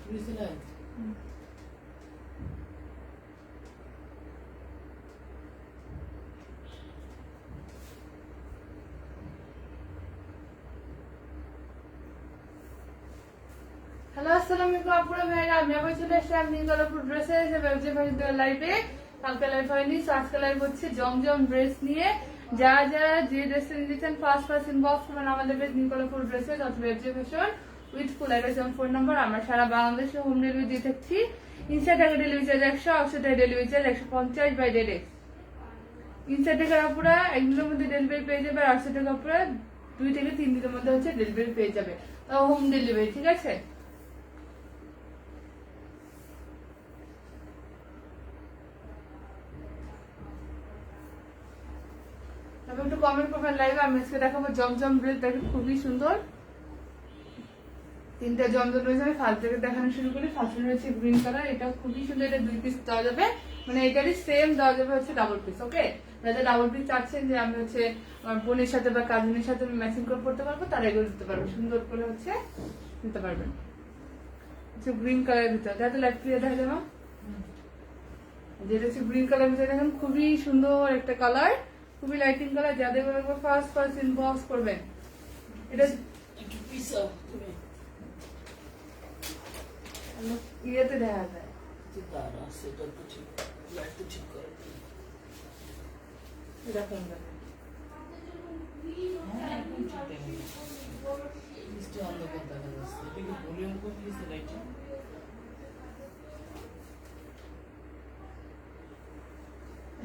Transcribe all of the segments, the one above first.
Hello আসসালামু আলাইকুম আপুরা ভাইরা, আমি আবার চলে আসলাম নিউ কালারফুল ড্রেসেস ব্যবসা ভাইদের লাইভে। কালকে লাইভ হয়নি, তো আজকে লাইভ হচ্ছে জমজম ড্রেস নিয়ে। যারা যারা যে ড্রেসটা নিতেছেন ফার্স্ট ইনবক্স করবেন আমাদের পেজ নিউ কালারফুল ড্রেসেস অথবা ব্যবসা ফ্যাশন উইথ ফুল অ্যাড্রেস এবং ফোন নাম্বার। আমরা সারা বাংলাদেশে হোম ডেলিভারি দিয়ে থাকছি। 300 টাকা ডেলিভারি চার্জ 100, 80 টাকা ডেলিভারি চার্জ 150 বাই ডেরেক্ট। 300 টাকার আপুরা একদিনের মধ্যে ডেলিভারি পেয়ে যাবে, আর 800 টাকা আপুরা 2 থেকে 3 দিনের মধ্যে হচ্ছে ডেলিভারি পেয়ে যাবে, তাও হোম ডেলিভারি। ঠিক আছে, তবে একটু কমেন্ট করবেন লাইভে। আমি আজকে দেখাবো জমজম ড্রেস, দেখেন খুবই সুন্দর। 3টা জমজম ড্রেস আমি ফার্স্ট থেকে দেখানো শুরু করি। ফার্স্ট রয়েছে গ্রিন কালার, এটা খুবই সুন্দর। এটা 2 পিস দেওয়া যাবে, মানে এটারই সেম দেওয়া যাবে হচ্ছে ডাবল পিস। ওকে, যাদের ডাবল পিস চাচ্ছেন যে আমি হচ্ছে আমার বোনের সাথে বা কাজিনের সাথে ম্যাচিং করে পড়তে পারবো, তারা এগুলো দিতে পারবে, সুন্দর করে হচ্ছে নিতে পারবেন। হচ্ছে গ্রিন কালারের ভিতরে, যাতে লাইট ক্লিয়ার দেখা যাবে। যেটা হচ্ছে গ্রিন কালার ভিতরে দেখেন খুবই সুন্দর একটা কালার, খুবই লাইটিং কালার। যাদের ফার্স্ট ইনবক্স করবেন। এটা ইয়েতে দেখা যায়, এরকম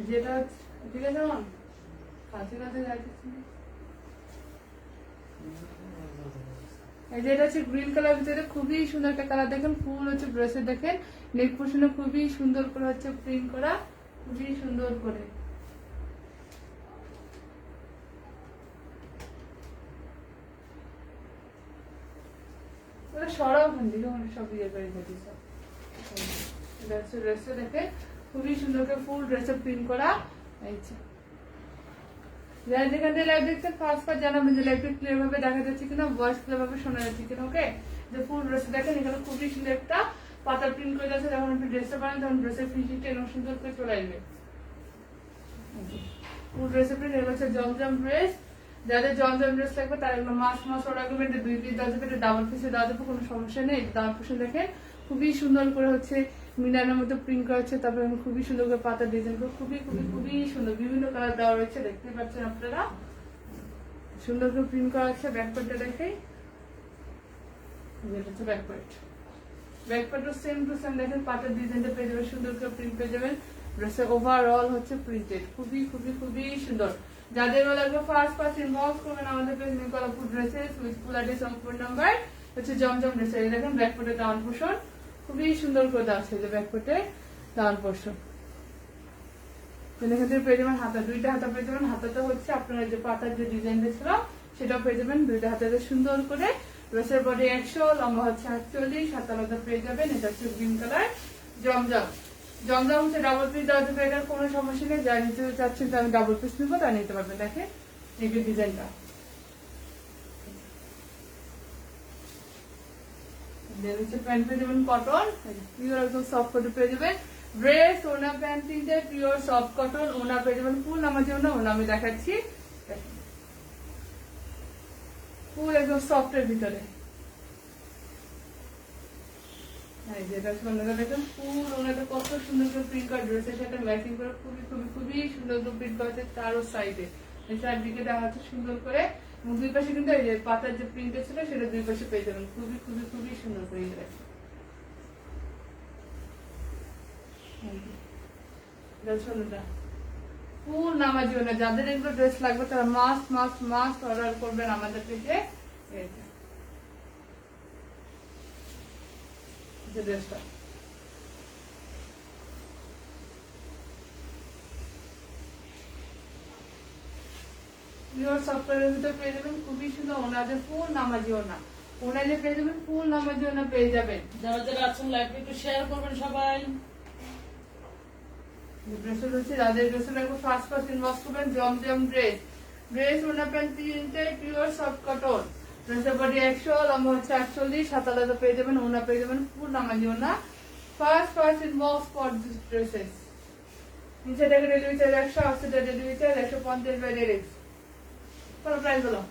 যেটা ঠিক আছে। আমার কাছে কাছে যাচ্ছে, যেটা হচ্ছে গ্রিন কালার ভিতরে খুবই সুন্দর একটা কালার। দেখেন ফুল হচ্ছে ড্রেসে, দেখেন নেক পোর্শনে খুবই সুন্দর করে হচ্ছে প্রিন্ট করা, খুবই সুন্দর করে। সরাও সব ইয়ে করে দিয়েছি সব। ড্রেসে দেখেন খুবই সুন্দর করে ফুল ড্রেসে প্রিন্ট করা। যারা যেখান থেকে লাইভ দেখছেন ফার্স্ট জানাবেন যে লাইভটা ক্লিয়ার ভাবে দেখা যাচ্ছে কিনা, ভয়েস ক্লিয়ার ভাবে শোনা যাচ্ছে কিনা। ওকে, যে ফুল ড্রেস দেখেন এখানে খুবই সুন্দর একটা পাতা প্রিন্ট করে যাচ্ছে। যখন আপনি ড্রেসটা বানান তখন ড্রেসের ফিনিশিংটা এরকম সুন্দর করে চলে আসবে। ফুল ড্রেসের প্রিন্ট এগুলো হচ্ছে জমজম ড্রেস। যাদের জমজম ড্রেস লাগবে তারা এগুলো মাস অর্ডার করবেন। 2 পিস দেওয়া যাবে, ডাবল পিসে দেওয়া যাবে, কোনো সমস্যা নেই। ডাবল পিসে দেখেন খুবই সুন্দর করে হচ্ছে মিনারের মতো প্রিন্ট করা হচ্ছে। তারপরে খুবই সুন্দর করে পাতা ডিজাইন করে খুবই খুবই খুবই সুন্দর, বিভিন্ন কালার দেওয়া রয়েছে, দেখতে পাচ্ছেন আপনারা। সুন্দর করে প্রিন্ট করা আছে। ব্যাকপার্টটা দেখাই, যেটা হচ্ছে ব্যাকপার্ট। ব্যাকপার্টও সেম টু সেম দেখেন, পাতার ডিজাইনটা পেয়ে যাবেন, সুন্দর করে প্রিন্ট পেয়ে যাবেন। ড্রেসের ওভারঅল হচ্ছে প্রিন্টেড, খুবই খুবই খুবই সুন্দর। যাদের লাগবে ফার্স্ট ইনবক্স করবেন আমাদের page new colourful dresses with full address এবং ফোন নাম্বার। হচ্ছে জমজম ড্রেসেস, এই দেখেন ব্যাকপার্টের ডাউন পোর্শন খুবই সুন্দর করে দেওয়া আছে। যে ব্যাকপার্টের ডাউন পোর্শন এখান থেকে পেয়ে যাবেন হাতা, 2টা হাতা পেয়ে যাবেন। হাতাটা হচ্ছে আপনারা যে পাতার যে ডিজাইন ছিল সেটাও পেয়ে যাবেন 2টা হাতাতে সুন্দর করে। ড্রেসের বডি 100, লম্বা হচ্ছে 48, হাতা আলাদা পেয়ে যাবেন। এটা হচ্ছে গ্রিন কালার জমজম। জমজম হচ্ছে ডাবল পিস দেওয়া যাবে, এটার কোনো সমস্যা নেই। যা নিতে চাচ্ছেন যে আমি ডাবল পিস নিবো তা নিতে পারবেন। দেখেন এই যে ডিজাইনটা, প্যান্ট পেয়ে যাবেন কটন, পিওর একদম সফট কটন পেয়ে যাবেন। ড্রেস ওনা প্যান্ট 3টে পিওর সফট কটন, ওনা পেয়ে যাবেন ফুল নামার জন্য। ওনা আমি দেখাচ্ছি, ফুল একদম সফটের ভিতরে। দেখেন ফুল ওনাটা কত সুন্দর করে প্রিন্ট করা, ড্রেসের সাথে ম্যাচিং করে খুবই খুবই খুবই সুন্দর করে প্রিন্ট করা আছে। তারও সাইডে চারদিকে দেওয়া হচ্ছে সুন্দর করে। 2 পাশে কিন্তু এই যে পাতার যে প্রিন্ট ছিল সেটা 2 পাশে পেয়ে যাবেন, খুবই খুবই খুবই সুন্দর করে রাখছে। ফুল নামার জন্য যাদের এগুলো ড্রেস লাগবে তারা মাস্ট অর্ডার করবেন আমাদের থেকে। ড্রেসটা পিওর সফটওয়্যারের ভিতরে পেয়ে যাবেন, খুবই সুন্দর। ওনাদের ফুল নামাজি ওনা, ওনাদের পেয়ে যাবেন ফুল নামাজি ওনা পেয়ে যাবেন। যারা যারা আছেন লাইভে একটু শেয়ার করবেন সবাই। ড্রেসের হচ্ছে যাদের ড্রেসের লাগবে ফার্স্ট ইনবক্স করবেন জমজম ড্রেস। ড্রেস ওনা প্যান্ট 3টে পিওর সফট কটন, ড্রেসের বডি 100, লম্বা হচ্ছে 48, হাতা আলাদা পেয়ে যাবেন, ওনা পেয়ে যাবেন পূর্ণ মাঝি ওনা। First in most for these dresses. নিচে থেকে ডেলিভারি চার্জ 100, অফসেটে ডেলিভারি চার্জ 150 বাই ডিরেক্ট। কত প্রাইস বলো?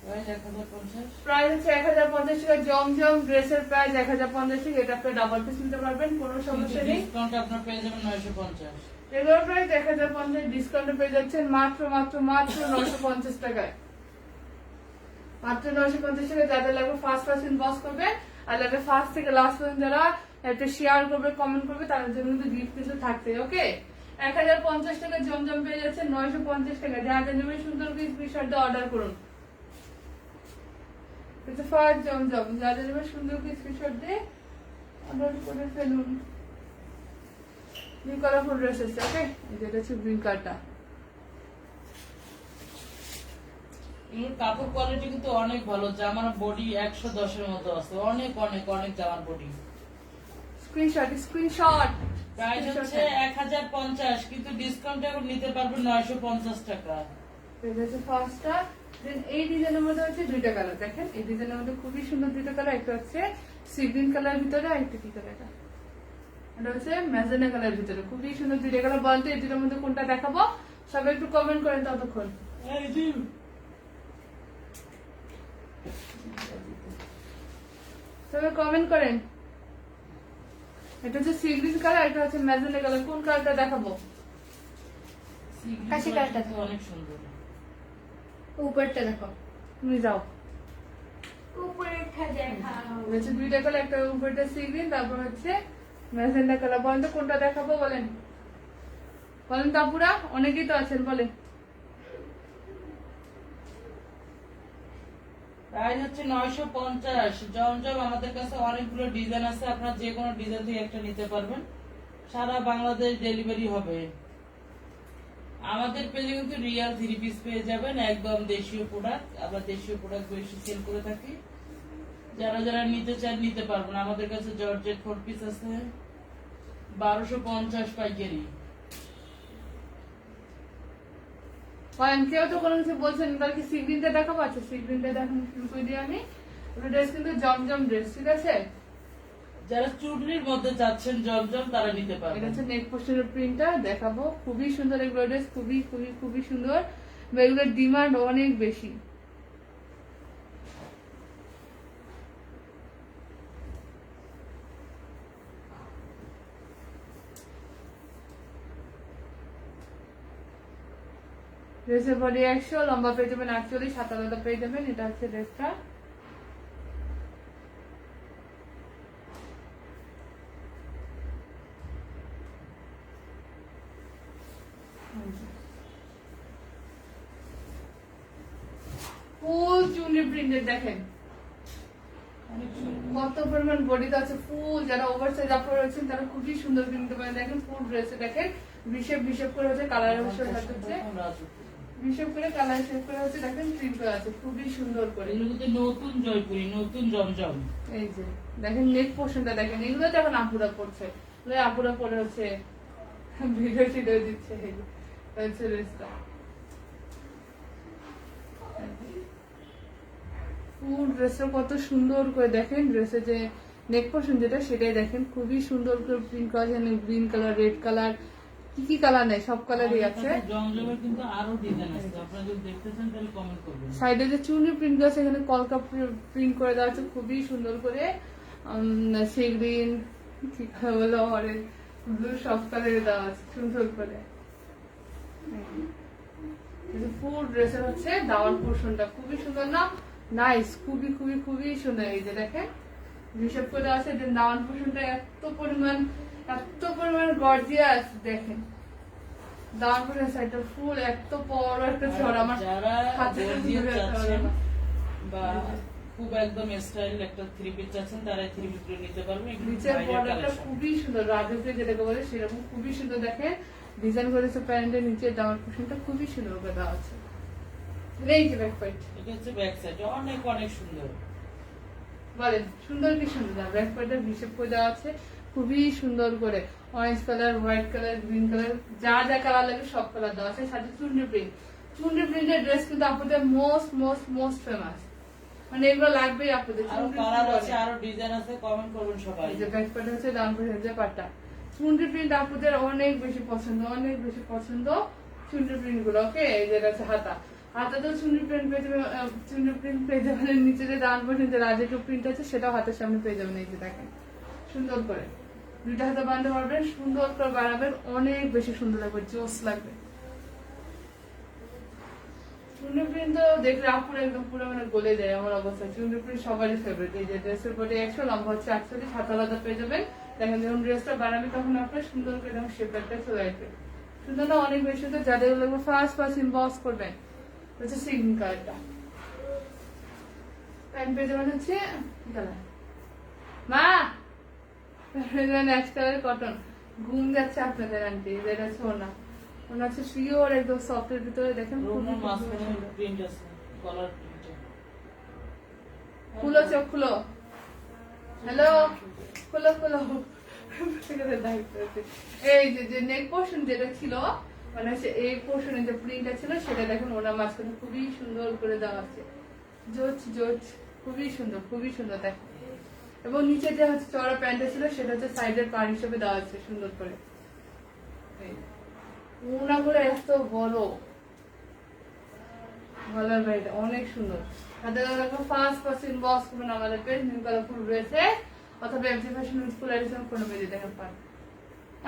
প্রাইস 1050। প্রাইস হচ্ছে 1050 টাকা। জমজম ড্রেসের প্রাইস 1050 টাকা। এটা আপনি ডাবল পিস নিতে পারবেন, কোনো সমস্যা নেই। ডিসকাউন্ট আপনার পেয়ে যাবেন 950। রেগুলার প্রাইস 1050, ডিসকাউন্টে পেয়ে যাচ্ছেন মাত্র 950 টাকায়। মাত্র 950 টাকা। যাদের লাগবে ফার্স্ট ইনবক্স করবে, আর লাগবে ফার্স্ট থেকে লাস্ট পর্যন্ত যারা একটা শেয়ার করবে, কমেন্ট করবে, তাদের জন্য কিন্তু গিফট কিছু থাকছে। ওকে, 1050 টাকা জমজম পেয়ে যাচ্ছে 950 টাকা। যাদের নেবেন সুন্দর স্ক্রিনশট দিয়ে অর্ডার করুন। এটা ফার্স্ট জমজম, যাদের নেবেন সুন্দর স্ক্রিনশট দিয়ে অর্ডার করে ফেলুন। নিউ কালারফুল ড্রেস আছে। ওকে, এটা হচ্ছে গ্রিন কালারটা। এগুলোর কাপড় কোয়ালিটি কিন্তু অনেক ভালো। জামার বডি 110 এর মতো আছে। অনেক অনেক অনেক জামার বডি। স্ক্রিনশট প্রাইস হচ্ছে 1050, কিন্তু ডিসকাউন্টে এখন নিতে পারবেন 950 টাকা। এটা হচ্ছে ফার্স্টটা। দেন এই ডিজাইনের মধ্যে হচ্ছে দুইটা কালার। দেখেন এই ডিজাইনের মধ্যে খুবই সুন্দর দুইটা কালার। একটা হচ্ছে সি গ্রিন কালার ভিতরে, আর একটা কি কালার এটা? এটা হচ্ছে ম্যাজেন্টা কালার ভিতরে। খুবই সুন্দর দুইটা কালার। বলেন তো এই দুটোর মধ্যে কোনটা দেখাবো? সবাই একটু কমেন্ট করেন ততক্ষণ। এই জি, সবাই কমেন্ট করেন। এটা হচ্ছে সি গ্রিন কালার, এটা হচ্ছে ম্যাজেন্টা কালার। কোন কালারটা দেখাবো? কাশি কালারটা কিন্তু অনেক সুন্দর। উপরটা দেখো, তুমি যাও। হচ্ছে দুইটা কালার, একটা উপরটা সি গ্রিন, তারপর হচ্ছে ম্যাজেন্টা কালার। বলেন তো কোনটা দেখাবো? বলেন বলেন তো আপুরা, অনেকেই তো আছেন, বলেন। প্রাইস হচ্ছে 950। জমজম আমাদের কাছে অনেকগুলো ডিজাইন আছে, আপনারা যে কোনো ডিজাইন থেকে একটা নিতে পারবেন। সারা বাংলাদেশ ডেলিভারি হবে। আমাদের পেজে কিন্তু রিয়াল 3 পিস পেয়ে যাবেন, একদম দেশীয় প্রোডাক্ট। আমরা দেশীয় প্রোডাক্ট বেশি সেল করে থাকি। যারা যারা নিতে চান নিতে পারবেন। আমাদের কাছে জর্জেট 4 পিস আছে 1250 পাইকারি। কেউ তো কোনো কিছু বলছেন, কালকে সি গ্রিনটা দেখাবো। আচ্ছা, সি গ্রিনটা দেখুন শুরু করে দিই আমি। ড্রেস কিন্তু জমজম ড্রেস, ঠিক আছে? যারা চুড়ির মধ্যে চাচ্ছেন জমজম, তারা নিতে এটা পারবেন। হচ্ছে নেক পোস্টের প্রিন্টটা দেখাবো। খুবই সুন্দর এগুলো ড্রেস, খুবই খুবই খুবই সুন্দর। এগুলোর ডিমান্ড অনেক বেশি। ড্রেসের বডি 100, লম্বা পেয়ে যাবেন 48, হাতা আলাদা পেয়ে যাবেন। এটা হচ্ছে ড্রেসটা। ফুল চুনি প্রিন্টেড দেখেন অনেক সুন্দর। কত পরিমাণ বডিতে আছে ফুল। যারা ওভার সাইজ আপনারা রয়েছেন তারা খুবই সুন্দর কিনতে পারেন। দেখেন ফুল ড্রেসে দেখেন বিশেপ করে হচ্ছে কালার হচ্ছে বিশেপ করে কালার শেপ করে হচ্ছে দেখেন প্রিন্ট করা আছে খুবই সুন্দর করে। এগুলো কিন্তু নতুন জয়পুরি, নতুন জমজম। এই যে দেখেন নেক পোর্শনটা দেখেন, এগুলো তো এখন আপুরা পড়ছে, আপুরা পরে হচ্ছে ভিডিও টিডিও দিচ্ছে। হচ্ছে ড্রেসটা ফুল ড্রেসটা কত সুন্দর করে দেখেন। ড্রেসের যে নেক পোর্শন যেটা সেটাই দেখেন খুবই সুন্দর করে প্রিন্ট করা আছে। গ্রিন কালার, রেড কালার, কি কালার নেই সব কালারই আছে। জমজমের কিন্তু আরো ডিজাইন আছে, আপনারা যদি দেখতে চান তাহলে কমেন্ট করবেন। সাইডে যে চুনি প্রিন্ট করা আছে এখানে কলকা প্রিন্ট করে দেওয়া আছে খুবই সুন্দর করে। সি গ্রিন, কি বলো, অরেঞ্জ, ব্লু, সব কালারে দেওয়া আছে সুন্দর করে। ফুল ড্রেসের হচ্ছে ডাউন পোর্শনটা খুবই সুন্দর না? নাইস, খুবই খুবই খুবই সুন্দর। এই যে দেখেন হিসাব করে আছে যে ডাউন পোর্শনটা এত পরিমাণ গর্জিয়াস। দেখেন ডাউন পোর্শন সাইডটা ফুল এত বড় একটা ছড়া। আমার যারা হাতে গর্জিয়াস ধরে রাখতে চাচ্ছেন পারবো না। বা খুব একদম স্টাইল একটা 3 পিস চাচ্ছেন, তারা 3 পিস গুলো নিতে পারবেন। এগুলো নিচের বাইরের বর্ডারটা collection। খুবই সুন্দর, রাজকীয় যেটাকে বলে সেরকম খুবই সুন্দর। দেখেন ডিজাইন করেছে প্যান্টের নিচে ডাউন পোর্শনটা খুবই সুন্দর করে দেওয়া আছে। এই যে ব্যাক পার্ট, এটা হচ্ছে ব্যাক সাইড, অনেক অনেক সুন্দর। বলেন সুন্দর কি সুন্দর না? ব্যাক পার্টটা হিসেব করে দেওয়া আছে খুবই সুন্দর করে। Orange colour, white colour, green colour, যা যা কালার লাগে সব কালার দেওয়া আছে। সাথে চুন্ডি প্রিন্টের ড্রেস কিন্তু আপনাদের মোস্ট মোস্ট মোস্ট ফেমাস। মানে এগুলো লাগবেই আপনাদের। আরো কালার আছে, আরো ডিজাইন আছে, কমেন্ট করবেন সবাই। এই যে ব্যাক পার্ট হচ্ছে ডান পাশে যে পাটটা চুনরি প্রিন্ট আপনাদের অনেক বেশি পছন্দ, অনেক বেশি পছন্দ চুনরি প্রিন্ট গুলো। ওকে, এই যে আছে হাতা, হাতা তো চুনরি প্রিন্ট পেয়ে যাবেন, চুনরি প্রিন্ট পেয়ে যাবেন। নিচে যে ডান পাশে যে রাজেটু প্রিন্ট আছে সেটাও হাতের সামনে পেয়ে যাবেন। এই যে দেখেন সুন্দর করে দুইটা হাতে বাঁধতে পারবেন, সুন্দর করে বানাবেন, অনেক বেশি সুন্দর লাগবে, জোস লাগবে। চুনরি প্রিন্ট তো দেখলে আপুর একদম পুরো মানে গলে যায় আমার অবস্থা। চুনরি প্রিন্ট সবারই ফেভারিট। এই যে ড্রেসের বডি 100, লম্বা হচ্ছে 48, হাত আলাদা পেয়ে যাবেন। দেখেন যখন ড্রেসটা বানাবে তখন আপনার সুন্দর করে যেমন শেপটা চলে আসবে। সুন্দর না, অনেক বেশি সুন্দর। যাদের লাগবে ফার্স্ট ইনবক্স করবেন। হচ্ছে সিগনিং কালারটা, প্যান্ট পেয়ে যাবেন হচ্ছে কালার মা নেক্সট কালার কটন। ঘুম যাচ্ছে আপনাদের আন্টি, যেটা হচ্ছে ওনা, ওনা হচ্ছে শিওর একদম সফটের ভিতরে। দেখেন রুমের মাঝখানে প্রিন্ট আছে, কলার প্রিন্ট। খুলো চোখ খুলো, হ্যালো খুলো খুলো। এই যে নেক পোর্শন যেটা ছিল, মানে হচ্ছে এই পোর্শনে যে প্রিন্টটা ছিল সেটা দেখুন ওনার মাঝখানে খুবই সুন্দর করে দেওয়া আছে। জোচ জোচ, খুবই সুন্দর, খুবই সুন্দর দেখেন। এবং নিচে যে হচ্ছে চড়া প্যান্টটা ছিল সেটা হচ্ছে সাইডের পার হিসেবে দেওয়া আছে সুন্দর করে। ওনাগুলো এত বড়, গলার বাইরে অনেক সুন্দর। তাদের ফার্স্ট ইনবক্স করবেন আমাদের পেজ নিউ কালার ফুল রয়েছে, অথবা MG fashion with full edition কোনো পেজে দেখেন পান।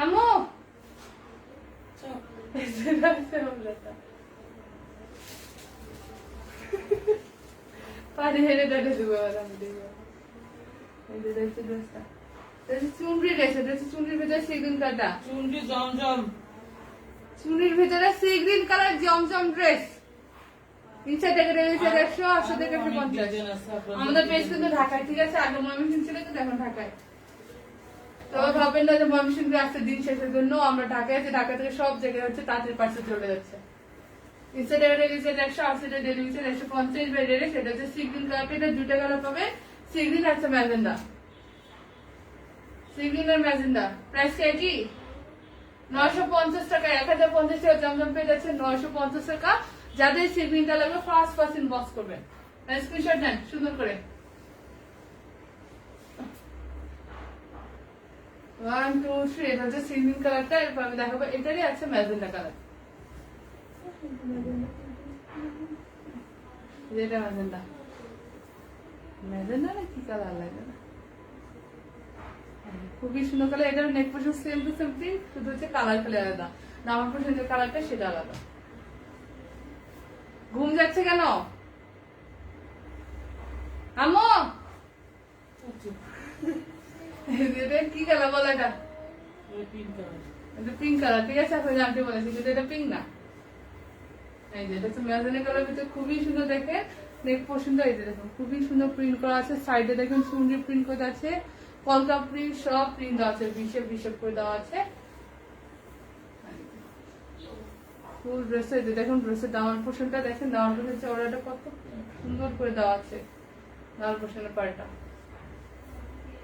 আম্মু পানি হেরে ডেটে দেবো আমি দেখবো। এই যে দেখছি ড্রেসটা, চুনরি ড্রেস, এটা হচ্ছে চুনরির ভিতরে সি গ্রিন কালারটা, চুনরি জমজম, চুনরির ভিতরে সি গ্রিন কালার জমজম ড্রেস। নিচে থেকে রয়েছে 100, 800 থেকে 150। আমাদের পেজ কিন্তু ঢাকায়, ঠিক আছে? আগে ময়মনসিংহ ছিল কিন্তু এখন ঢাকায়। তো ভাবেন না যে ময়মনসিংহে আসছে দিন শেষের জন্য আমরা ঢাকায় আছি, ঢাকা থেকে সব জায়গায় হচ্ছে তাঁতের পাশে চলে যাচ্ছে। নিচে থেকে রয়েছে 100, 800 থেকে রয়েছে 150 বেডের, সেটা হচ্ছে সি গ্রিন কালার। এটা দুইটা কালার পাবে, সি গ্রিন আছে ম্যাজেন্ডা, সি গ্রিন আর ম্যাজেন্ডা। প্রাইস কি 950 টাকা, 1050 টাকা জমজম পেয়ে যাচ্ছে 950 টাকা। যাদের সিগ্রিনটা লাগবে ফার্স্ট ইনবক্স করবেন, স্ক্রিনশট নেন সুন্দর করে। 1 2 3, এটা হচ্ছে সিগ্রিন কালারটা। এরপর আমি দেখাবো এটারই আছে ম্যাজেন্ডা কালার, যেটা ম্যাজেন্ডা, ম্যাজেন্ডা না কি কালার লাগে না, খুবই সুন্দর কালার। এটার নেক portion same to same print, শুধু হচ্ছে কালার ফেলে আলাদা, নামার পোর্শন যে কালারটা সেটা আলাদা। ঘুম যাচ্ছে কেন আম্মু? এটা কি কালার বলো? এটা পিঙ্ক কালার, ঠিক আছে? আপনি জানতে বলেছি কিন্তু এটা পিঙ্ক না। এই যে এটা হচ্ছে ম্যাজেন্ডা কালার ভিতরে, খুবই সুন্দর। দেখে নেক পোর্শনটা এই যে দেখুন খুবই সুন্দর প্রিন্ট করা আছে। সাইডে দেখুন চুনরি প্রিন্ট করা আছে, কলকা প্রিন্ট, সব প্রিন্ট দেওয়া আছে, বিশেপ করে দেওয়া আছে। ফুল ড্রেসে যে দেখুন ড্রেসের দামান পোর্শনটা দেখেন, দামান পোর্শন চওড়াটা কত সুন্দর করে দেওয়া আছে। দামান পোর্শনের পাড়টা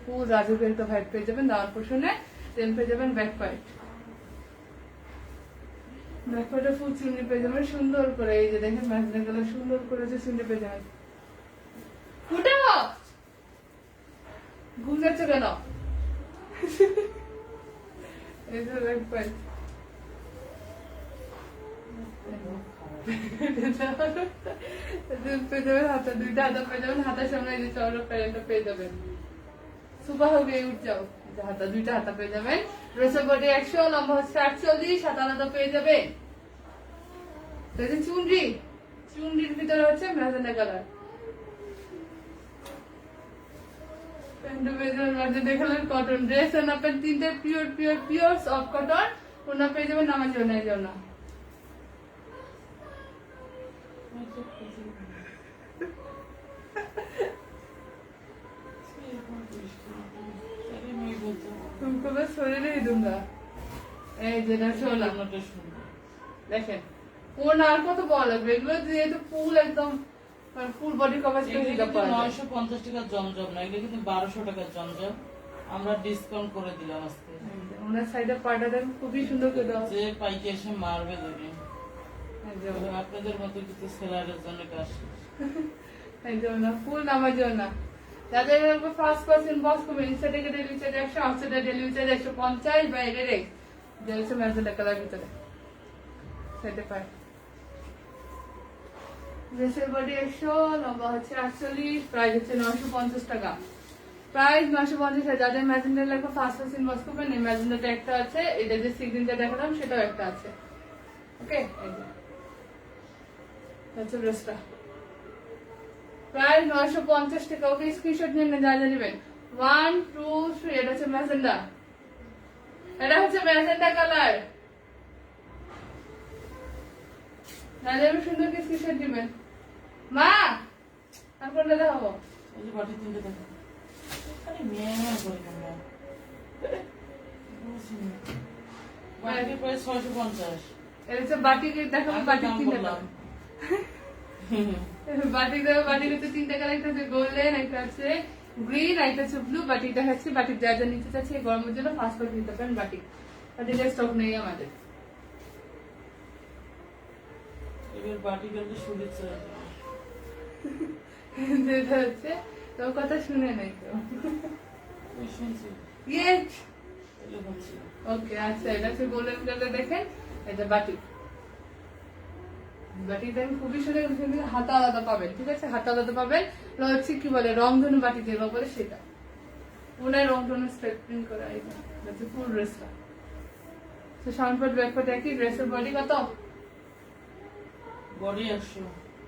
ফুল রাজুকে একটা ভাইট পেয়ে যাবেন দামান পোর্শনে। দেন পেয়ে যাবেন ব্যাক পার্ট, ব্যাক পার্টে ফুল চুনরি পেয়ে যাবেন সুন্দর করে। এই যে দেখেন ম্যাজেন্ডা কালার সুন্দর করে যে চুনরি পেয়ে যাবেন। উঠাও, ঘুম যাচ্ছে কেন? এই যে ব্যাক পার্ট, পেয়ে যাবেন হাতা, দুইটা হাতা পেয়ে যাবেন। হাতার সামনে এই যে চওড়া প্যান্টটা পেয়ে যাবেন। সুপার হবে, উঠ যাও। হাতা, দুইটা হাতা পেয়ে যাবেন। ড্রেসের বডি 100, লম্বা হচ্ছে 48, হাতা আলাদা পেয়ে যাবে। চুনরি, চুনরির ভিতরে হচ্ছে ম্যাজেন্ডা কালার। প্যান্টটা পেয়ে যাবেন ম্যাজেন্ডা কালার কটন ড্রেস। ওনা পেন তিনটে পিওর সফট কটন। ওনা পেয়ে যাবেন নামার জন্য, এই জন্য तुमको बस सोने नहीं दूंगा। এই যেটা শোনা দেখেন কোন আর কত বড় লাগবে এগুলো দিয়ে, তো ফুল একদম ফুল বডি কভার করে দিতে পারবে। 950 টাকা জমজম না, এগুলো কিন্তু 1200 টাকা জমজম। আমরা ডিসকাউন্ট করে দিলাম আজকে। ওনার সাইডে পাটা দেখুন খুবই সুন্দর করে দেওয়া আছে। যে পাইকে এসে মারবে দেবে, আপনাদের মতো কিছু সেলারের জন্য কাজ। এই যে ওনা ফুল নামার জন্য যাদের ফার্স্ট পার্সেন্ট বস করবেন ইনস্টা থেকে ডেলিভারি চার্জ 100, আউটসাইডে ডেলিভারি চার্জ 150, বাইরে রেট দেড়শো ম্যাজেন্টা কালার ভিতরে সেটা পায়। ড্রেসের বডি 100, লম্বা হচ্ছে 48, প্রাইস হচ্ছে 950 টাকা। প্রাইস 950 টাকা। যাদের ম্যাজেন্ডা লাগবে ফার্স্ট পার্সেন্ট বস করবেন, এই ম্যাজেন্ডাটা একটা আছে, এটা যে সিগনেচার দেখালাম সেটাও একটা আছে। ওকে, এই যে হচ্ছে ড্রেসটা প্রাইস 950 টাকা। ওকে, স্ক্রিনশট নিয়ে যা যা নেবেন 1 2 3। এটা হচ্ছে ম্যাজেন্ডা, এটা হচ্ছে ম্যাজেন্ডা কালার। যাদের সুন্দর কি স্ক্রিনশট দিবেন। মা আর কোনটা দেখাবো? এই যে বাটি তিনটে দেখো, আরে মেয়ে করে কেন বাটির প্রাইস 650। এটা হচ্ছে বাটিক দেখাবো, বাটিক তিনটা বললাম বাটিক দেবো। বাটিক হচ্ছে তিনটা কালার, একটা হচ্ছে গোল্ডেন, একটা হচ্ছে গ্রিন, একটা হচ্ছে ব্লু। বাটিক দেখাচ্ছি, বাটিক যা যা নিতে চাচ্ছি এই গরমের জন্য ফার্স্ট করে নিতে পারেন। বাটিক বাটিকের স্টক নেই আমাদের। এবার বাটি গেলে শুনেছে যেটা হচ্ছে তোর কথা শুনে নাই কেউ। শুনছি ইয়েস, এগুলো হচ্ছে ওকে, আচ্ছা। এটা হচ্ছে গোল্ডেন কালার, দেখেন এটা বাটিক। বাটিক দেখেন খুবই সুন্দর, কিন্তু হাতা আলাদা পাবেন, ঠিক আছে? হাতা আলাদা পাবেন। এটা হচ্ছে কি বলে রংধনু বাটি যেগুলো বলে সেটা, ওনার রংধনু স্ট্রেটিং করা। এটা হচ্ছে ফুল ড্রেসটা। তো সাউন্ড পার্ট ব্যাক পার্ট একই। ড্রেসের বডি কত? বডি 100,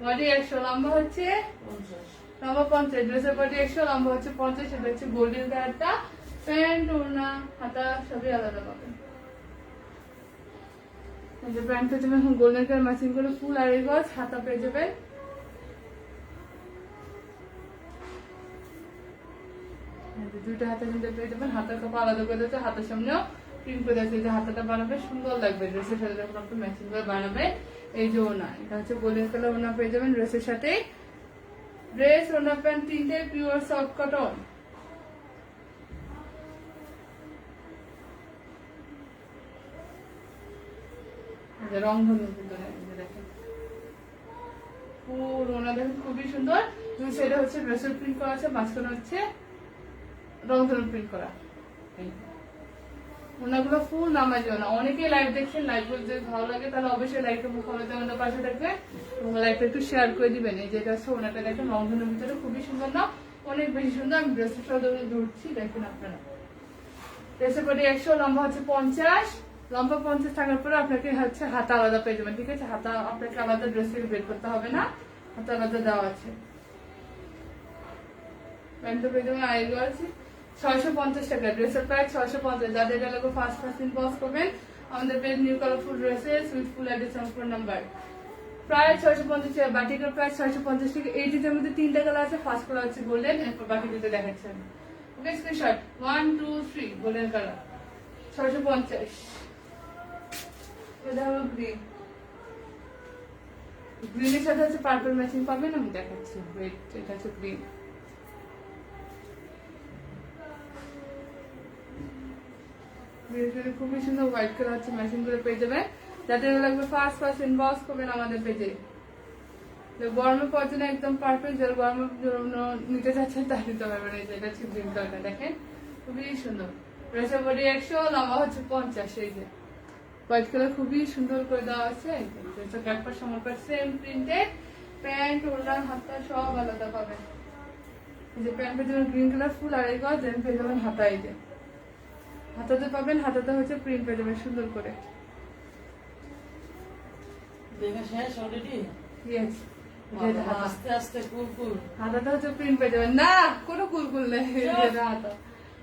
বডি 100, লম্বা হচ্ছে 50। লম্বা 50। ড্রেসের বডি 100, লম্বা হচ্ছে 50। এটা হচ্ছে গোল্ডেন কালারটা। প্যান্ট ওড়না হাতা সবই আলাদা পাবেন। এই যে প্যান্ট পেয়ে যাবেন গোল্ডেন কালার ম্যাচিং করে ফুল আর গজ। হাতা পেয়ে যাবেন দুইটা হাতের মধ্যে পেয়ে যাবেন। হাতের কাপড় আলাদা করে দিতে, হাতের সামনেও প্রিন্ট করে দিতে। যে হাতাটা বানাবে সুন্দর লাগবে ড্রেসের সাথে, যখন আপনি ম্যাচিং করে বানাবে। এই যে ওনা, এটা হচ্ছে গোল্ডেন কালার ওনা পেয়ে যাবেন ড্রেসের সাথে। ড্রেস ওনা প্যান্ট তিনটে পিওর সফট কটন। রংধনু দেখেন ফুল ওনা, দেখেন খুবই সুন্দর। দুই সাইডে হচ্ছে ড্রেসের প্রিন্ট করা আছে, মাঝখানে হচ্ছে রংধনু প্রিন্ট করা। ওনাগুলো ফুল নামাজ না। অনেকেই লাইভ দেখছেন, লাইভ যদি ভালো লাগে তাহলে অবশ্যই লাইভটা মুখোমুখি আমাদের পাশে থাকবে এবং লাইভটা একটু শেয়ার করে দিবেন। এই যেটা আছে ওনাটা দেখেন রংধনুর ভিতরে খুবই সুন্দর না, অনেক বেশি সুন্দর। আমি ড্রেসের সাথে ধরছি, দেখেন আপনারা। ড্রেসের পরে 100, লম্বা হচ্ছে 50। লম্বা 50 টাকার পরে আপনাকে হচ্ছে হাতা আলাদা পেয়ে যাবেন, ঠিক আছে? হাতা আপনাকে আলাদা ড্রেস থেকে বের করতে হবে না, হাতা আলাদা দেওয়া আছে। প্যান্টটা পেয়ে যাবেন আইগো আছে 650 টাকা। ড্রেসের প্রাইস 650। যাদের এটা লাগবে ফার্স্ট পার্সেন্ট বস করবেন আমাদের page new colourful dresses with full address এবং ফোন নাম্বার। প্রাইস 650 টাকা। বাটিকের প্রাইস 650 টাকা। এই ডিজাইনের মধ্যে তিনটা কালার আছে, ফার্স্ট কালার হচ্ছে গোল্ডেন, এরপর বাকি দুটো দেখাচ্ছেন। ওকে, স্ক্রিনশট 1 2 3 গোল্ডেন কালার 650। এটা হলো গ্রিন, গ্রিনের সাথে হচ্ছে পার্পল ম্যাচিং পাবেন। আমি দেখাচ্ছি, ওয়েট, এটা হচ্ছে গ্রিন। খুবই সুন্দর হোয়াইট কালার হচ্ছে ম্যাচিং করে পেয়ে যাবেন। যাদের লাগবে ফার্স্ট পার্সেন্ট বস করবেন আমাদের পেজে। গরমের পর জন্য একদম পারফেক্ট। যারা গরমের জন্য নিতে চাচ্ছেন তা নিতে পারবেন। এই যে এটা হচ্ছে গ্রিন কালারটা, দেখেন খুবই সুন্দর। ড্রেসের বডি 100, লম্বা হচ্ছে 50। এই যে হোয়াইট কালার খুবই সুন্দর করে দেওয়া আছে। ব্যাকপার সামরপার সেম প্রিন্টেড। প্যান্ট ওড়না হাতা সব আলাদা পাবেন। এই যে প্যান্ট পেয়ে যাবেন গ্রিন কালার ফুল আর গজ, দেন পেয়ে যাবেন হাতা। এই যে হাতাতে পাবেন, হাতাতে হচ্ছে প্রিন্ট পেয়ে যাবেন সুন্দর করে। দেখা শেষ অলরেডি? ইয়েস, আস্তে আস্তে কুলকুল। হাতাতে হচ্ছে প্রিন্ট পেয়ে যাবেন। না, কোনো কুলকুল নেই। হাতা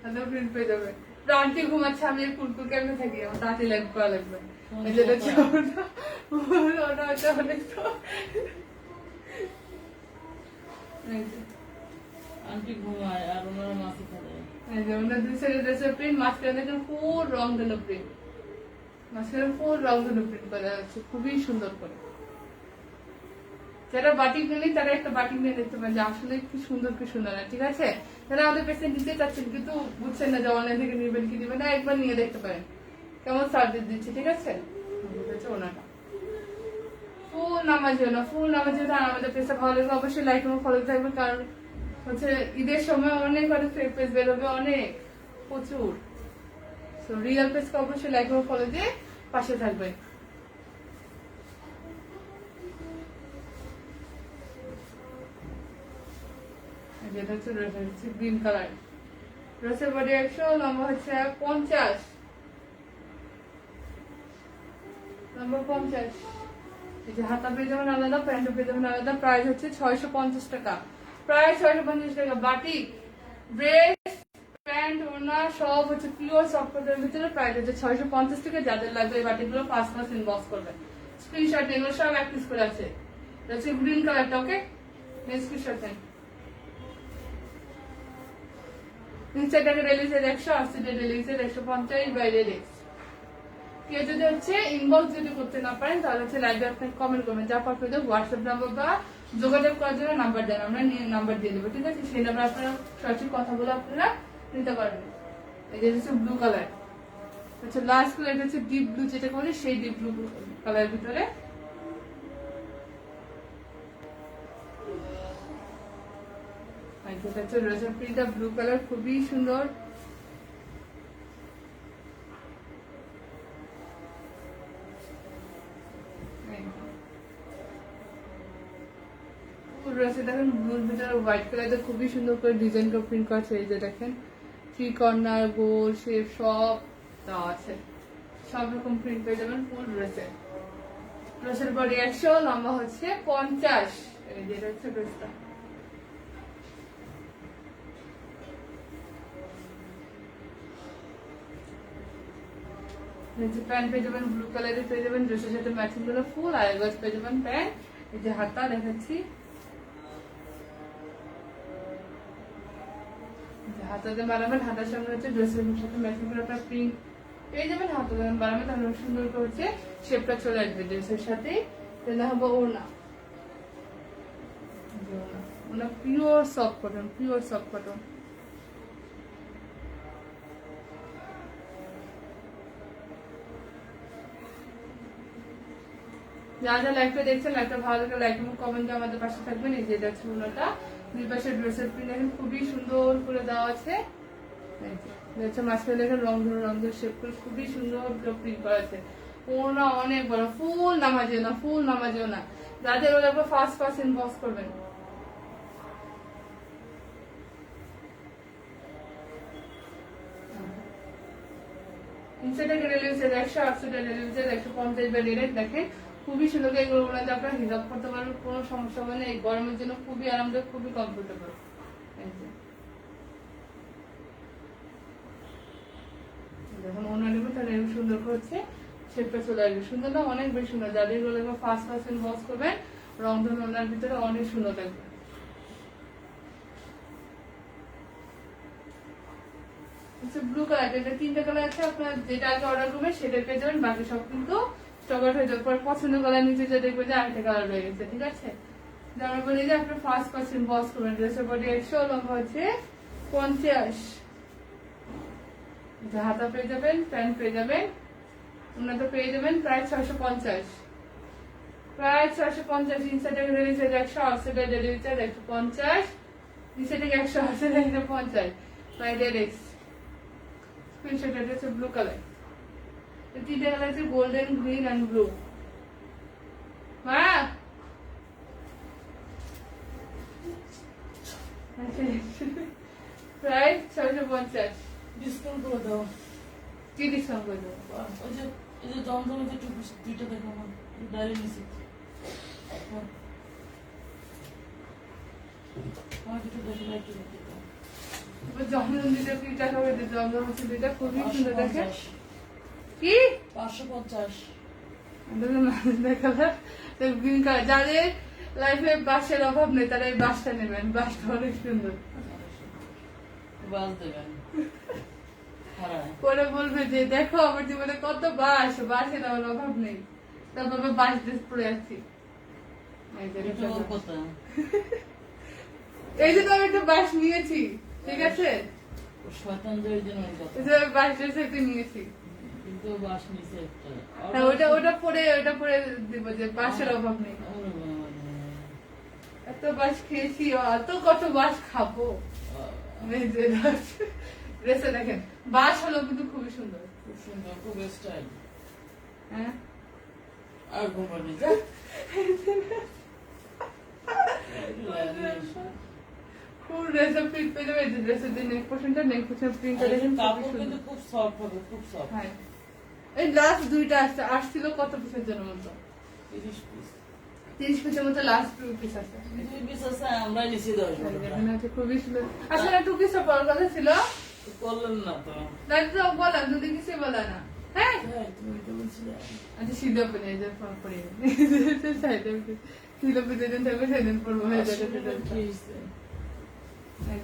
হাতা প্রিন্ট পেয়ে যাবেন। আন্টি ঘুমাচ্ছে, আমি এই কুলকুল কেমনে থাকি? আমার তাঁতি লাইভ করা লাগবে। যেটা হচ্ছে ওটা হচ্ছে অনেক আন্টি ঘুমায় আর ওনারা মাসি খায়। এই যে ওনার দুই সাইডে ড্রেসের প্রিন্ট, মাঝখানে দেখেন ফুল রংধনু প্রিন্ট, মাঝখানে ফুল রংধনু প্রিন্ট করা আছে খুবই সুন্দর করে। যারা বাটিক নেই তারা একটা বাটিক নিয়ে দেখতে পারেন যে আসলে কি সুন্দর কি সুন্দর না, ঠিক আছে? যারা আমাদের পেছনে দিতে চাচ্ছেন কিন্তু বুঝছেন না যে অনলাইন থেকে নিবেন কি নিবেন না, একবার নিয়ে দেখতে পারেন কেমন সার্ভিস দিচ্ছি, ঠিক আছে? ওনাটা ফুল নামাজিও না, ফুল নামাজিও না। আমাদের পেজটা ভালো লাগবে অবশ্যই লাইক এবং ফলো থাকবে, কারণ হচ্ছে ঈদের সময় অনেক অনেক ফেক পেজ বেরোবে, অনেক প্রচুর। তো রিয়েল পেজকে অবশ্যই লাইক এবং ফলো দিয়ে পাশে থাকবে। যেটা হচ্ছে গ্রিন কালার, ড্রেসের বডি 100, লম্বা হচ্ছে 50, লম্বা 50। এই যে হাতা পেয়ে যাবেন আলাদা, প্যান্টও পেয়ে যাবেন আলাদা। প্রাইস হচ্ছে 650 টাকা, প্রায় 650 টাকা। বাটিক ড্রেস, প্যান্ট, ওড়না সব হচ্ছে পিওর সফট কটনের ভিতরে। প্রাইস হচ্ছে 650 টাকা। যাদের লাগবে এই বাটিকগুলো ফার্স্ট ক্লাস ইনবক্স করবেন। স্ক্রিনশট এগুলো সব এক পিস করে আছে। এটা হচ্ছে গ্রিন কালারটা, ওকে? নেক্সট স্ক্রিনশট দেন। নিচেটাকে রিলিজের 100, আশিটা রিলিজের 150, বাইরে রেক্স। কেউ যদি হচ্ছে ইনবক্স যদি করতে না পারেন তাহলে হচ্ছে লাইভে আপনাকে কমেন্ট করবেন, যা পাঠিয়ে দেবো হোয়াটসঅ্যাপ নাম্বার বা যোগাযোগ করার জন্য নাম্বার দেন, আমরা নাম্বার দিয়ে দেবো, ঠিক আছে? সেই নাম্বার আপনারা সঠিক কথা বলে আপনারা নিতে পারবেন। এই যে হচ্ছে ব্লু কালার, হচ্ছে লাস্ট কালার, এটা হচ্ছে ডিপ ব্লু, যেটা বলি সেই ডিপ ব্লু কালারের ভিতরে। এটা হচ্ছে রোজা প্রিন্টটা ব্লু কালার, খুবই সুন্দর। দেখেন ব্লুর ভিতরে হোয়াইট কালার খুবই সুন্দর করে ডিজাইন করে প্রিন্ট করা আছে। এই যে দেখেন থ্রি কর্নার, গোল শেপ সব দেওয়া আছে, সব রকম প্রিন্ট পেয়ে যাবেন ফুল ড্রেসে। ড্রেসের বডি 100, লম্বা হচ্ছে 50। এই যে এটা হচ্ছে ড্রেসটা। নিচে প্যান্ট পেয়ে যাবেন ব্লু কালারের পেয়ে যাবেন, ড্রেসের সাথে ম্যাচিং করে ফুল আর গজ পেয়ে যাবেন প্যান্ট। এই যে হাতা দেখাচ্ছি, হাতাতে বানাবেন, হাতার সামনে হচ্ছে ড্রেসের সাথে ম্যাচিং করে আপনার প্রিন্ট পেয়ে যাবেন। হাতা যখন বানাবেন তাহলে সুন্দর করে হচ্ছে শেপটা চলে আসবে ড্রেসের সাথে। এটা হবে ওড়না, ওড়না pure soft cotton, pure soft cotton. যা যা লাইভটা দেখছেন, লাইভটা ভালো লাগে লাইক এবং কমেন্ট দিয়ে আমাদের পাশে থাকবেন। এই যে দেখছেন ওনাটা দুই পাশে ড্রেসের প্রিন্ট দেখেন খুবই সুন্দর করে দেওয়া আছে। দেখছেন মাঝখানে দেখেন রং ধরে শেপ করে খুবই সুন্দর প্রিন্ট করা আছে। ওনা অনেক বড়, ফুল নামাজিও না, ফুল নামাজিও না। যাদের ওরা ফার্স্ট ফার্স্ট ইনবক্স করবেন। ইনসাইডে রিলিজের 100, 80টা রিলিজের 150 বা রেট দেখেন খুবই সুন্দর। এগুলো ওনাতে আপনারা হিসাব করতে পারবেন, কোনো সমস্যা হবে না। এই গরমের জন্য খুবই আরামদায়ক, খুবই কমফোর্টেবল। যখন ওনার নেবেন তাহলে এরকম সুন্দর করে হচ্ছে শেপটা চলে আসবে। সুন্দর না? অনেক বেশি সুন্দর। যাদের এগুলো ফার্স্ট ফার্স্ট ইনবক্স করবেন, রং ধরুন ওনার ভিতরে অনেক সুন্দর লাগবে। ব্লু কালার, এটা 3টা কালার আছে, আপনার যেটা আগে অর্ডার করবেন সেটা পেয়ে যাবেন। বাকি সব কিন্তু স্টক আউট হয়ে যাবে। পরে পছন্দ কালার নিচে যে দেখবেন যে আরেকটা কালার রয়ে গেছে, ঠিক আছে? আমরা বলি যে আপনার ফার্স্ট ফার্স্ট ইনবক্স করবেন। ড্রেসের বডি 100, লম্বা হচ্ছে 50। হাতা পেয়ে যাবেন, প্যান্ট পেয়ে যাবেন, ওনাটা পেয়ে যাবেন প্রায় 650, প্রায় 650। ইনসাইডে রিলিজের 100, আউটসাইডে রিলিজের 150, নিচে থেকে 100, আউটসাইডে 150, প্রায় 1.5। স্ক্রিনশট এটা হচ্ছে ব্লু কালার, 3টা কালার আছে গোল্ডেন, গ্রিন এন্ড ব্লু। হ্যাঁ প্রায় 650। ডিসকাউন্ট করে দাও। কি ডিসকাউন্ট করে দেবো? ওই যে এই যে জমজমে যে দুইটা দেখো আমার ডায়েরি নিচে আমার দুটো দেখে লাইক জমজম দুইটা 3 টাকা করে দিতে। জমজম হচ্ছে দুইটা খুবই সুন্দর দেখে। কি 550? Green colour. যাদের লাইফে বাসের অভাব নেই তারা এই বাসটা নেবেন, বাসটা অনেক সুন্দর। বাস দেবেন পরে বলবে যে দেখো আমার জীবনে কত বাস, বাসের আমার অভাব নেই, তারপর বাস ড্রেস পরে আছি। এই জন্য আমি একটা বাস নিয়েছি, ঠিক আছে? শয়তান যে ওই জন্য বাস ড্রেস একটা নিয়েছি। কিন্তু বাস নিচে একটা হ্যাঁ, ওটা পরে দিব যে বাসের অভাব নেই। এত বাস খেয়েছি, অত কত বাস খাবো। এই যে ড্রেসে দেখেন বাস হলো কিন্তু খুবই সুন্দর। খুব সুন্দর, খুব স্টাইল। হ্যাঁ, আর কোম্পানি যা ফুল ড্রেসের প্রিন্ট পেয়ে যাবে। এই যে ড্রেসের যে নেক পোর্শনটা, নেক পোর্শন প্রিন্টটা দেখেন খুবই কাপড় সুন্দর। কিন্তু খুব সফট হবে, খুব সফট। হ্যাঁ, এই লাস্ট দুইটা আসছিল কত পিসের জন্য মতো? 30 পিস। 30 পিসের মতো লাস্ট 2 পিস আছে। 2 পিস আছে, আমরা নিচে 10 এখানে আছে খুবই সুন্দর। আসলে 2 পিস পাওয়ার কথা ছিল, করলেন না তো। দাদা বলা যদি কিছু বলা না। হ্যাঁ, হ্যাঁ, তুমি তো বলছিলে। আচ্ছা সিধা পেনে এই যে ফোন করে সাইডে সিধা পেনে যেদিন থাকবে সেদিন পড়বো হয়ে যাবে। কি হয়েছে?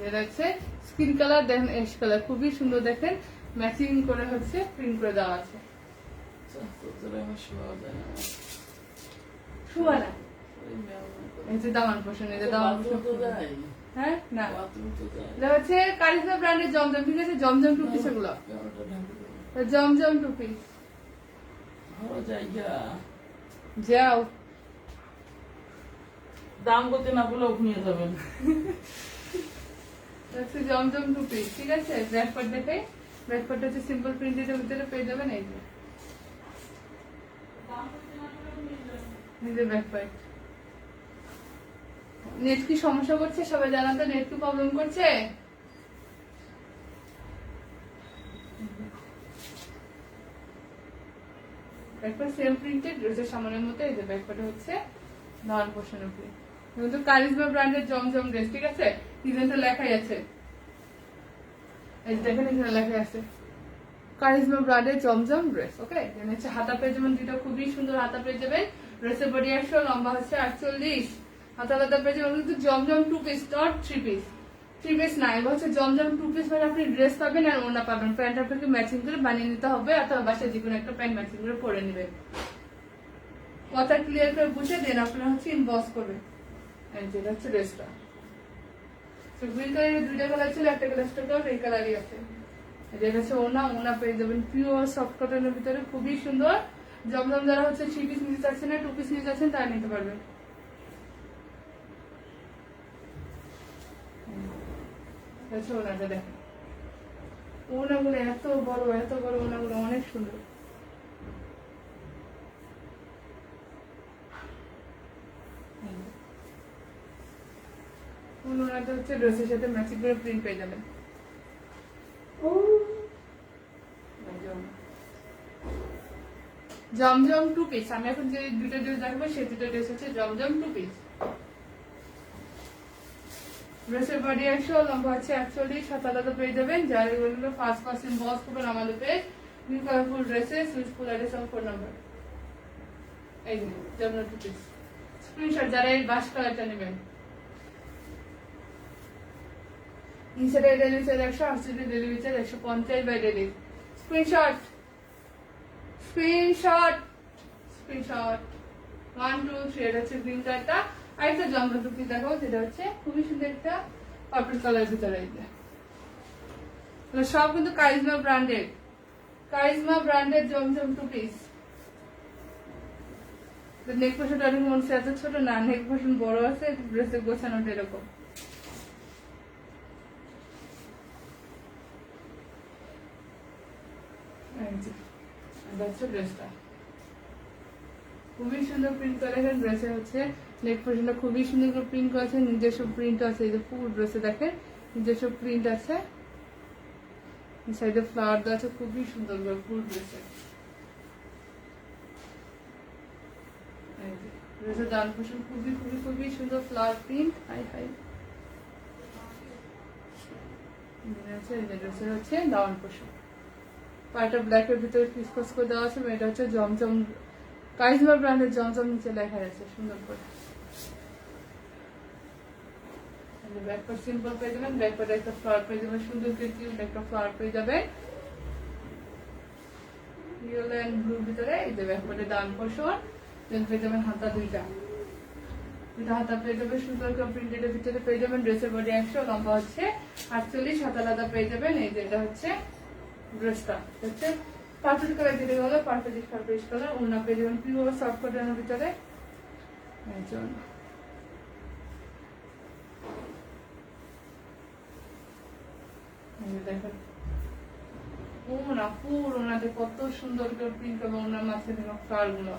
এটা হচ্ছে স্কিন কালার, দেখেন অ্যাশ কালার, খুবই সুন্দর। দেখেন ম্যাচিং করে হচ্ছে প্রিন্ট করে দেওয়া আছে। তোরা আমার শোয়া যায় না। শুয়া না, ওই মেয়ে এই যে দামান পোষণ, এই যে দামান বাথরুম তো পোষণ। যায়। হ্যাঁ, না বাথরুম তো যায়। এটা হচ্ছে কারিশমা ব্র্যান্ডের জমজম, ঠিক আছে? জমজম টু পিস এগুলো, ওটা ঢাকা দেবো। জমজম টু পিস। ভালো জায়গা। যাও, দাম করতে না বলে নিয়ে যাবেন। হচ্ছে জমজম টু পিস, ঠিক আছে? ব্যাকপার্ট দেখে, ব্যাকপার্ট হচ্ছে সিম্পল প্রিন্টের ভিতরে পেয়ে যাবেন। এই যে নিজের ব্যাকপার্ট। নেট কি সমস্যা করছে সবাই জানাতে, নেট কি প্রবলেম করছে? ব্যাকপার্ট সেম প্রিন্টেড, ড্রেসের সামনের মতো। এই যে ব্যাকপার্ট হচ্ছে নন পোর্শনের প্রিন্ট, কিন্তু কারিশমা ব্র্যান্ডের জমজম ড্রেস, ঠিক আছে? ডিজাইনটা লেখাই আছে, এই দেখেন এখানে লেখা আছে কারিশমা ব্র্যান্ডের জমজম ড্রেস। ওকে, এখানে হচ্ছে হাতা পেয়ে যাবেন, দুটো খুবই সুন্দর হাতা পেয়ে যাবেন। ড্রেসের বডি 100, লম্বা হচ্ছে 48, হাতা হাতা পেয়ে যাবেন। কিন্তু জমজম 2 পিস, নট 3 পিস। 3 পিস না, এবার হচ্ছে জমজম 2 পিস, মানে আপনি ড্রেস পাবেন আর ওড়না পাবেন। প্যান্ট আপনাকে ম্যাচিং করে বানিয়ে নিতে হবে, অথবা বাসায় যে কোনো একটা প্যান্ট ম্যাচিং করে পরে নেবেন। কথা ক্লিয়ার করে বুঝে দেন আপনারা হচ্ছে ইনবক্স করবেন। এই যে এটা হচ্ছে ড্রেসটা। গ্রিন কালারের দুইটা কালার ছিল, একটা কালার এই কালারই আছে। এটা হচ্ছে ওনা পেয়ে যাবেন পিওর সফট কটনের ভিতরে, খুবই সুন্দর। জমজম যারা হচ্ছে 3 পিস নিতে চাচ্ছেন না 2 পিস নিতে চাচ্ছেন তারা নিতে পারবেন। আচ্ছা, ওনাটা দেখেন, ওনাগুলো এত বড় ওনাগুলো অনেক সুন্দর। ওনাটা হচ্ছে ড্রেসের সাথে ম্যাচিং করে প্রিন্ট পেয়ে যাবেন। জমজম 2 পিস, আমি এখন যে দুটো ড্রেস দেখাবো সেই দুটো ড্রেস হচ্ছে জমজম 2 পিস। ড্রেসের বডি 100, লম্বা হচ্ছে 41, হাতা আলাদা পেয়ে যাবেন। যার এগুলো ফার্স্ট বস করবেন আমাদের page. New colourful dresses with full address এবং ফোন নাম্বার। এই যে জমজম 2 পিস স্ক্রিনশট যারা এই বাস কালারটা নেবেন। ইনসাইডে ডেলিভারি চার্জ 100, আউটসাইডে ডেলিভারি চার্জ 150 বাই ডেলি। স্ক্রিনশট 1 2 3। এটা হচ্ছে গ্রিন কালারটা। আর একটা জমজম টু পিস দেখাবো, যেটা হচ্ছে খুবই সুন্দর একটা পার্পল কালার ভিতরে। সব কিন্তু কারিশমা ব্র্যান্ডেড জমজম 2 পিস। নেক পোর্শনটা অনেক মনে হচ্ছে এত ছোট না, নেক পোর্শন বড় আছে, ড্রেসের গোছানোটা এরকম। ড্রেসটা খুবই সুন্দর প্রিন্ট করেছেন। ড্রেসে হচ্ছে নেক পোর্শনটা খুবই সুন্দর করে প্রিন্ট করেছে, নিজস্ব প্রিন্ট আছে। এই যে ফুল ড্রেসে দেখেন নিজস্ব প্রিন্ট আছে, সাইডে ফ্লাওয়ার দেওয়া আছে, খুবই সুন্দর করে ফুল ড্রেসে। ড্রেসের ডান পোর্শন খুবই সুন্দর ফ্লাওয়ার প্রিন্ট। ড্রেসের হচ্ছে ডাউন পোর্শন, পাটা ব্ল্যাকের ভিতরে ফিসফাস করে দেওয়া আছে। এটা হচ্ছে জমজম কারিশমা ব্র্যান্ডের জমজম, নিচে লেখা আছে সুন্দর করে। ব্যাকপার্ট সিম্পল পেয়ে যাবেন, ব্যাকপার্টে একটা ফ্লাওয়ার পেয়ে যাবেন, সুন্দর কিউট একটা ফ্লাওয়ার পেয়ে যাবেন ইয়েলো এন্ড ব্লুর ভিতরে। এই যে ব্যাকপার্টে ডান পোর্শন, দেন পেয়ে যাবেন হাতা দুইটা হাতা পেয়ে যাবেন সুন্দর করে প্রিন্টের ভিতরে পেয়ে যাবেন। ড্রেসের বডি 100, লম্বা হচ্ছে 48, হাতা আলাদা পেয়ে যাবেন। এই যে এটা হচ্ছে ড্রেসটা, হচ্ছে পার্পল কালার যেটা হলো পার্পলিশ কালার, ওনা পেয়ে যাবেন পিওর সফট কটনের ভিতরে। এই জন্য দেখেন ওনা পুরো ওনাতে কত সুন্দর করে প্রিন্ট হবে, ওনার মাঝখানে ফ্লাওয়ার গুলো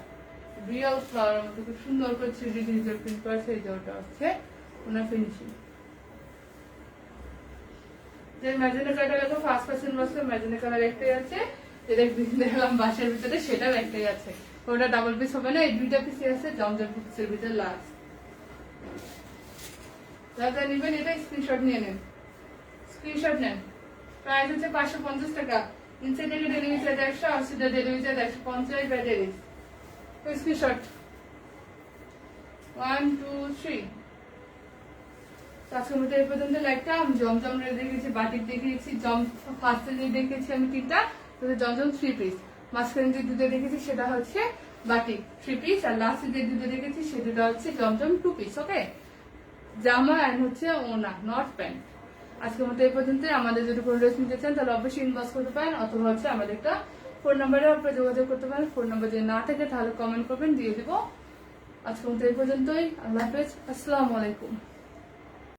রিয়েল ফ্লাওয়ার মতো খুব সুন্দর করে 3D ডিজিটাল প্রিন্ট করা আছে। এই যে ওটা হচ্ছে ওনার ফিনিশিং। যে ম্যাজেন্টা কালারটা দেখো ফার্স্ট পার্সেন্ট বসে ম্যাজেন্টা কালার একটাই আছে, যেটা দেখলাম বাসার ভিতরে সেটাও একটাই আছে, ওটা ডাবল পিস হবে না, এই দুইটা পিসই আছে জমজম পিসের ভিতরে লাস্ট। যারা নিবেন এটা স্ক্রিনশট নিয়ে নেন, স্ক্রিনশট নেন। প্রাইস হচ্ছে 550 টাকা, ইনসাইড থেকে delivery charge 100, outside delivery charge 150 battery. তো স্ক্রিনশট 1 2 3। আজকের মতো এই পর্যন্ত লাইকটা আমি জমজম দেখেছি, বাটিক দেখিয়েছি, ফার্স্টে দেখেছি আমি 3টা, জমজম 3 পিস, মাঝখানে যে দুটো দেখেছি সেটা হচ্ছে বাটিক 3 পিস, আর লাস্টে যে দুটো দেখেছি সেটা হচ্ছে জমজম 2 পিস। ওকে, জামা এন্ড হচ্ছে ওনা, নট প্যান্ট। আজকের মতো এই পর্যন্ত। আমাদের যদি কোনো ড্রেস নিতে চান তাহলে অবশ্যই ইনবক্স করতে পারেন, অথবা হচ্ছে আমাদের একটা ফোন নাম্বারে আপনারা যোগাযোগ করতে পারেন। ফোন নাম্বার যদি না থাকে তাহলে কমেন্ট করবেন, দিয়ে দিব। আজকের মতো এই পর্যন্তই। আল্লাহ হাফেজ, আসসালামু আলাইকুম।